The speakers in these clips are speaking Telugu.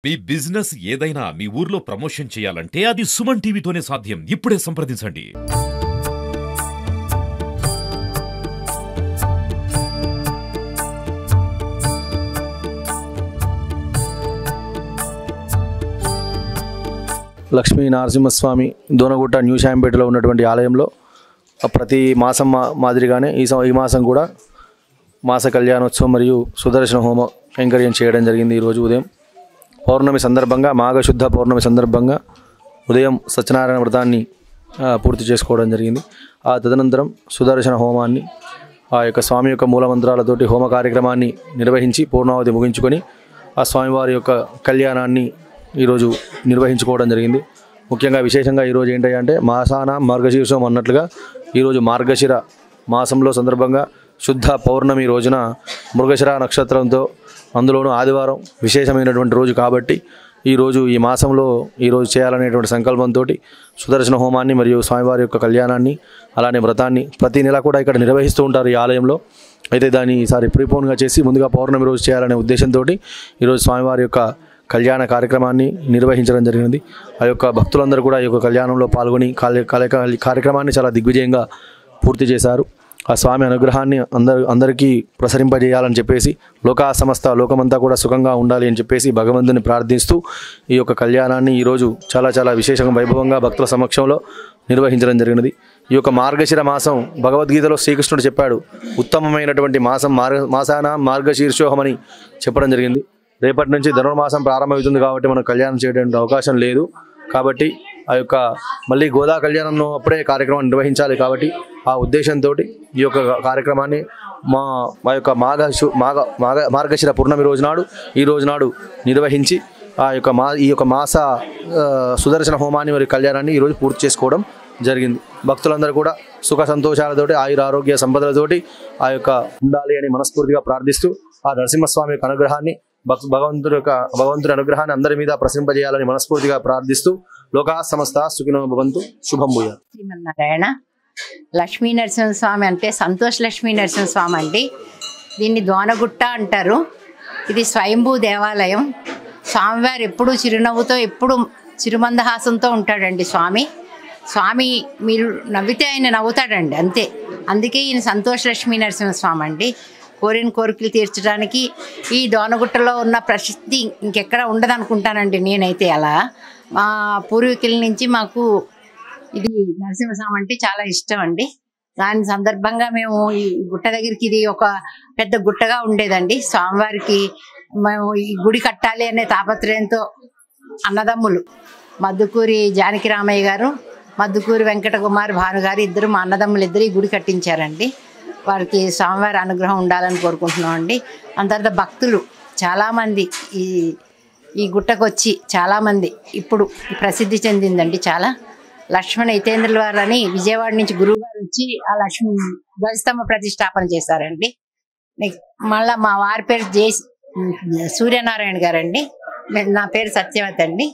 మీ బిజినెస్ ఏదైనా మీ ఊర్లో ప్రమోషన్ చేయాలంటే అది సుమన్ టీవీతోనే సాధ్యం. ఇప్పుడే సంప్రదించండి. లక్ష్మీ నరసింహస్వామి దోనగుట్ట న్యూ శాంపేటలో ఉన్నటువంటి ఆలయంలో ప్రతి మాసం మాదిరిగానే ఈ మాసం కూడా మాస కళ్యాణోత్సవం మరియు సుదర్శన హోమ కైంకర్యం చేయడం జరిగింది. ఈరోజు ఉదయం పౌర్ణమి సందర్భంగా, మాఘశుద్ధ పౌర్ణమి సందర్భంగా ఉదయం సత్యనారాయణ వ్రతాన్ని పూర్తి చేసుకోవడం జరిగింది. ఆ తదనంతరం సుదర్శన హోమాన్ని ఆ యొక్క స్వామి యొక్క మూలమంత్రాలతోటి హోమ కార్యక్రమాన్ని నిర్వహించి పూర్ణావధి ముగించుకొని ఆ స్వామివారి యొక్క కళ్యాణాన్ని ఈరోజు నిర్వహించుకోవడం జరిగింది. ముఖ్యంగా విశేషంగా ఈరోజు ఏంటంటే మాసాన మార్గశీర్షం అన్నట్లుగా ఈరోజు మార్గశిర మాసంలో సందర్భంగా శుద్ధ పౌర్ణమి రోజున మృగశిర నక్షత్రంతో, అందులోనూ ఆదివారం విశేషమైనటువంటి రోజు కాబట్టి ఈరోజు ఈ మాసంలో ఈరోజు చేయాలనేటువంటి సంకల్పంతో సుదర్శన హోమాన్ని మరియు స్వామివారి యొక్క కళ్యాణాన్ని అలానే వ్రతాన్ని ప్రతి నెల కూడా ఇక్కడ నిర్వహిస్తూ ఉంటారు ఈ ఆలయంలో. అయితే దాన్ని ఈసారి ప్రీపోన్గా చేసి ముందుగా పౌర్ణమి రోజు చేయాలనే ఉద్దేశంతో ఈరోజు స్వామివారి యొక్క కళ్యాణ కార్యక్రమాన్ని నిర్వహించడం జరిగింది. ఆ యొక్క భక్తులందరూ కూడా ఈ యొక్క కళ్యాణంలో పాల్గొని కార్యక్రమాన్ని చాలా దిగ్విజయంగా పూర్తి చేశారు. ఆ స్వామి అనుగ్రహాన్ని అందరికీ ప్రసరింపజేయాలని చెప్పేసి, లోకమంతా కూడా సుఖంగా ఉండాలి అని చెప్పేసి భగవంతుని ప్రార్థిస్తూ ఈ యొక్క కళ్యాణాన్ని ఈరోజు చాలా విశేషంగా వైభవంగా భక్తుల సమక్షంలో నిర్వహించడం జరిగినది. ఈ యొక్క మార్గశిర మాసం భగవద్గీతలో శ్రీకృష్ణుడు చెప్పాడు, ఉత్తమమైనటువంటి మాసం మాసాన మార్గశీర్షోహమని చెప్పడం జరిగింది. రేపటి నుంచి ధనుర్మాసం ప్రారంభమవుతుంది కాబట్టి మనం కళ్యాణం చేయడానికి అవకాశం లేదు. కాబట్టి ఆ యొక్క మళ్ళీ గోదా కళ్యాణం అప్పుడే కార్యక్రమాన్ని నిర్వహించాలి. కాబట్టి ఆ ఉద్దేశంతో ఈ యొక్క కార్యక్రమాన్ని మా యొక్క మార్గశిర పూర్ణమి రోజునాడు ఈ రోజునాడు నిర్వహించి ఈ యొక్క మాస సుదర్శన హోమాన్ని మరియు కళ్యాణాన్ని ఈరోజు పూర్తి చేసుకోవడం జరిగింది. భక్తులందరూ కూడా సుఖ సంతోషాలతోటి, ఆయుర ఆరోగ్య సంపదలతోటి ఆ యొక్క ఉండాలి అని మనస్ఫూర్తిగా ప్రార్థిస్తూ ఆ నరసింహస్వామి యొక్క అనుగ్రహాన్ని భగవంతుడి అనుగ్రహాన్ని అందరి మీద ప్రసరింపజేయాలని మనస్ఫూర్తిగా ప్రార్థిస్తూ లోకా సమస్త సుఖినో భవంతు. శుభం భూయాత్. శ్రీమన్నారాయణ. లక్ష్మీ నరసింహస్వామి అంటే సంతోష్ లక్ష్మీ నరసింహస్వామి అండి. దీన్ని దోనగుట్ట అంటారు. ఇది స్వయంభూ దేవాలయం. స్వామివారు ఎప్పుడు చిరునవ్వుతో, ఎప్పుడు చిరుమందహాసంతో ఉంటాడండి స్వామి. మీరు నవ్వితే ఆయన నవ్వుతాడండి, అంతే. అందుకే ఈయన సంతోష్ లక్ష్మీ నరసింహస్వామి అండి. కోరిన కోరికలు తీర్చడానికి ఈ దోనగుట్టలో ఉన్న ప్రసిద్ధి ఇంకెక్కడ ఉండదు అనుకుంటానండి నేనైతే. అలా మా పూర్వీకుల నుంచి మాకు ఇది నరసింహస్వామి అంటే చాలా ఇష్టం అండి. దాని సందర్భంగా మేము ఈ గుట్ట దగ్గరికి, ఇది ఒక పెద్ద గుట్టగా ఉండేదండి. స్వామివారికి మేము ఈ గుడి కట్టాలి అనే తాపత్రయంతో అన్నదమ్ములు మద్దుకూరి జానకి రామయ్య గారు, మద్దుకూరి వెంకట కుమార్ భానుగారు ఇద్దరు, మా అన్నదమ్ములు ఇద్దరు ఈ గుడి కట్టించారండి. వారికి స్వామివారి అనుగ్రహం ఉండాలని కోరుకుంటున్నాం అండి. అంత తర్వాత భక్తులు చాలామంది ఈ గుట్టకు వచ్చి చాలామంది ఇప్పుడు ప్రసిద్ధి చెందిందండి. చాలా లక్ష్మణ హితేంద్రుల వారు అని విజయవాడ నుంచి గురువు గారు వచ్చి ఆ లక్ష్మీ ధ్వజస్తంభ ప్రతిష్టాపన చేశారండి. మళ్ళీ మా వారి పేరు సూర్యనారాయణ గారండి. నా పేరు సత్యవతి అండి.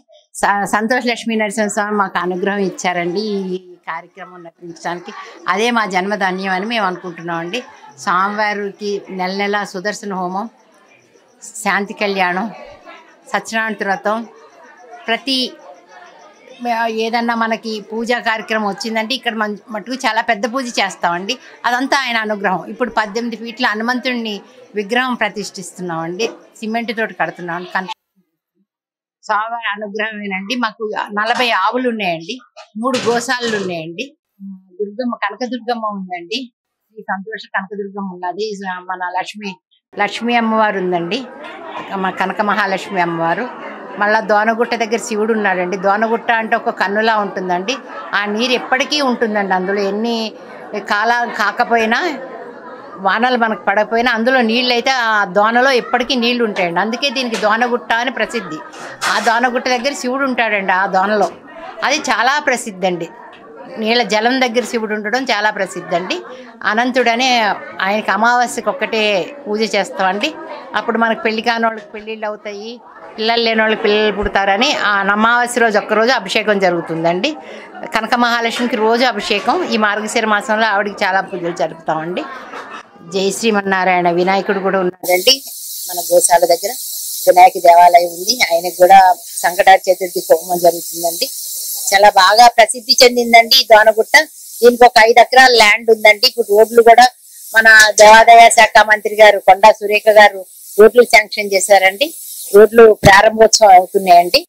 సంతోష్ లక్ష్మీ నరసింహస్వామి మాకు అనుగ్రహం ఇచ్చారండి ఈ కార్యక్రమం నడిపించడానికి. అదే మా జన్మధన్యం అని మేము అనుకుంటున్నాం అండి. స్వామివారికి నెల సుదర్శన హోమం, శాంతి కళ్యాణం, సత్యనారాయణ వ్రతం, ప్రతి ఏదన్నా మనకి పూజా కార్యక్రమం వచ్చిందంటే ఇక్కడ మటుకు చాలా పెద్ద పూజ చేస్తామండి. అదంతా ఆయన అనుగ్రహం. ఇప్పుడు 18 ఫీట్ల హనుమంతుడిని విగ్రహం ప్రతిష్ఠిస్తున్నామండి. సిమెంట్ తోటి కడుతున్నాం. స్వామివారి అనుగ్రహమేనండి. మాకు 40 ఆవులు ఉన్నాయండి, 3 గోశాలలు ఉన్నాయండి. కనకదుర్గమ్మ ఉందండి. ఈ సంతోష కనకదుర్గమ్మ ఉన్నది. మన లక్ష్మీ అమ్మవారు ఉందండి, మా కనక మహాలక్ష్మి అమ్మవారు. మళ్ళీ దోనగుట్ట దగ్గర శివుడు ఉన్నాడండి. దోనగుట్ట అంటే ఒక కన్నులా ఉంటుందండి. ఆ నీరు ఎప్పటికీ ఉంటుందండి. అందులో ఎన్ని కాలాలు కాకపోయినా, వానలు మనకు పడకపోయినా అందులో నీళ్ళు అయితే ఆ దోనలో ఎప్పటికీ నీళ్లు ఉంటాయండి. అందుకే దీనికి దోనగుట్ట అని ప్రసిద్ధి. ఆ దోనగుట్ట దగ్గర శివుడు ఉంటాడండి. ఆ దోనలో అది చాలా ప్రసిద్ధి అండి. నీళ్ళ జలం దగ్గర శివుడు ఉండడం చాలా ప్రసిద్ధి అండి. అనంతుడనే ఆయనకి అమావాస్యకి ఒక్కటే పూజ చేస్తామండి. అప్పుడు మనకు పెళ్లి కాని వాళ్ళకి పెళ్ళిళ్ళు అవుతాయి, పిల్లలు లేని వాళ్ళకి పిల్లలు పుడతారని ఆ అమావాస్య రోజు ఒక్కరోజు అభిషేకం జరుగుతుందండి. కనక మహాలక్ష్మికి రోజు అభిషేకం. ఈ మార్గశిర మాసంలో ఆవిడికి చాలా పూజలు జరుపుతామండి. జై శ్రీమన్నారాయణ. వినాయకుడు కూడా ఉన్నాడండి మన గోశాల దగ్గర. వినాయక దేవాలయం ఉంది. ఆయనకు కూడా సంకట చతుర్థి హోమం జరుగుతుందండి. చాలా బాగా ప్రసిద్ధి చెందిందండి ఈ దోనగుట్ట. దీనికి ఒక 5 ఎకరాల ల్యాండ్ ఉందండి. ఇప్పుడు రోడ్లు కూడా మన దేవాదాయ శాఖ మంత్రి గారు కొండా సురేఖ గారు రోడ్లు శాంక్షన్ చేశారండి. రోడ్లు ప్రారంభోత్సవం అవుతున్నాయండి.